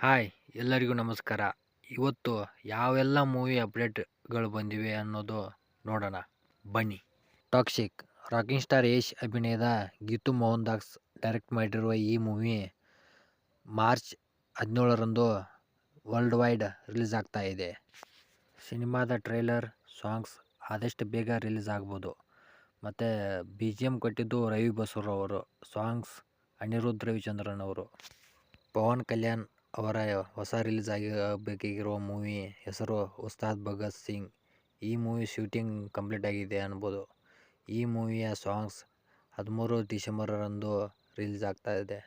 Hi ಎಲ್ಲರಿಗೂ ನಮಸ್ಕಾರ. ಇವತ್ತು ಯಾವೆಲ್ಲ ಮೂವಿ ಅಪ್ಡೇಟ್ಗಳು ಬಂದಿವೆ ಅನ್ನೋದು ನೋಡೋಣ ಬನ್ನಿ. ಟಾಕ್ಸಿಕ್ ರಾಕಿಂಗ್ ಸ್ಟಾರ್ ಯಶ್ ಅಭಿನಯದ ಗೀತು ಮೋಹನ್ ದಾಸ್ ಡೈರೆಕ್ಟ್ ಮಾಡಿರುವ ಈ ಮೂವಿ ಮಾರ್ಚ್ 17ರಂದು ವರ್ಲ್ಡ್ ವೈಡ್ ರಿಲೀಸ್ ಆಗ್ತಾ ಇದೆ. ಸಿನಿಮಾದ ಟ್ರೈಲರ್, ಸಾಂಗ್ಸ್ ಆದಷ್ಟು ಬೇಗ ರಿಲೀಸ್ ಆಗ್ಬೋದು. ಮತ್ತು BGM ಕೊಟ್ಟಿದ್ದು ರವಿ ಬಸೂರವರು, ಸಾಂಗ್ಸ್ ಅನಿರುದ್ಧ್ ರವಿಚಂದ್ರನ್ ಅವರು. ಪವನ್ ಕಲ್ಯಾಣ್ ಅವರ ಹೊಸ ರಿಲೀಸ್ ಆಗಬೇಕಾಗಿರುವ ಮೂವಿ ಹೆಸರು ಉಸ್ತಾದ್ ಭಗತ್ ಸಿಂಗ್. ಈ ಮೂವಿ ಶೂಟಿಂಗ್ ಕಂಪ್ಲೀಟ್ ಆಗಿದೆ ಅನ್ಬೋದು. ಈ ಮೂವಿಯ ಸಾಂಗ್ಸ್ 13 ಡಿಸೆಂಬರರಂದು ರಿಲೀಸ್ ಆಗ್ತಾ ಇದೆ.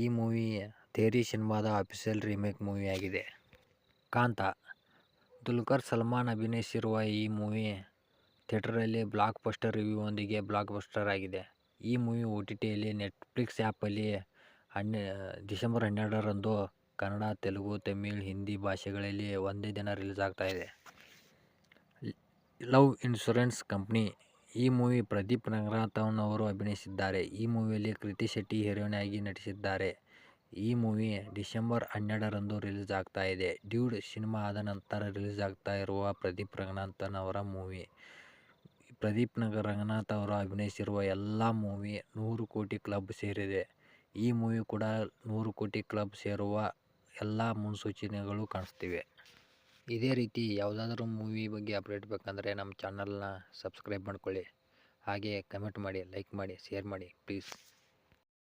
ಈ ಮೂವಿ ತೇರಿ ಸಿನಿಮಾದ ಅಫಿಷಿಯಲ್ ರೀಮೇಕ್ ಮೂವಿ ಆಗಿದೆ. ಕಾಂತ ದುಲ್ಕರ್ ಸಲ್ಮಾನ್ ಅಭಿನಯಿಸಿರುವ ಈ ಮೂವಿ ಥಿಯೇಟರಲ್ಲಿ ಬ್ಲಾಕ್ ಬಸ್ಟರ್ ರಿವ್ಯೂವೊಂದಿಗೆ ಬ್ಲಾಕ್ ಬಸ್ಟರ್ ಆಗಿದೆ. ಈ ಮೂವಿ OTTಯಲ್ಲಿ ನೆಟ್ಫ್ಲಿಕ್ಸ್ ಆ್ಯಪಲ್ಲಿ ಡಿಸೆಂಬರ್ 12ರಂದು ಕನ್ನಡ, ತೆಲುಗು, ತಮಿಳ್, ಹಿಂದಿ ಭಾಷೆಗಳಲ್ಲಿ ಒಂದೇ ದಿನ ರಿಲೀಸ್ ಆಗ್ತಾ ಇದೆ. Love insurance company. ಈ ಮೂವಿ ಪ್ರದೀಪ್ ರಂಗನಾಥನ್ ಅವರು ಅಭಿನಯಿಸಿದ್ದಾರೆ. ಈ ಮೂವಿಯಲ್ಲಿ ಕೃತಿ ಶೆಟ್ಟಿ ಹೀರೋಯಿನ್ ಆಗಿ ನಟಿಸಿದ್ದಾರೆ. ಈ ಮೂವಿ ಡಿಸೆಂಬರ್ 12ರಂದು ರಿಲೀಸ್ ಆಗ್ತಾ ಇದೆ. ಡ್ಯೂಡ್ ಸಿನಿಮಾ ಆದ ನಂತರ ರಿಲೀಸ್ ಆಗ್ತಾ ಇರುವ ಪ್ರದೀಪ್ ರಂಗನಾಥನ್ ಅವರ ಮೂವಿ. ಪ್ರದೀಪ್ ರಂಗನಾಥ್ ಅವರು ಅಭಿನಯಿಸಿರುವ ಎಲ್ಲ ಮೂವಿ 100 ಕೋಟಿ ಕ್ಲಬ್ ಸೇರಿದೆ. ಈ ಮೂವಿ ಕೂಡ 100 ಕೋಟಿ ಕ್ಲಬ್ ಸೇರುವ ಎಲ್ಲ ಮುನ್ಸೂಚನೆಗಳು ಕಾಣಿಸ್ತಿವೆ. ಇದೇ ರೀತಿ ಯಾವುದಾದ್ರೂ ಮೂವಿ ಬಗ್ಗೆ ಅಪ್ಡೇಟ್ ಬೇಕಂದರೆ ನಮ್ಮ ಚಾನಲ್ನ ಸಬ್ಸ್ಕ್ರೈಬ್ ಮಾಡ್ಕೊಳ್ಳಿ. ಹಾಗೆ ಕಮೆಂಟ್ ಮಾಡಿ, ಲೈಕ್ ಮಾಡಿ, ಶೇರ್ ಮಾಡಿ ಪ್ಲೀಸ್.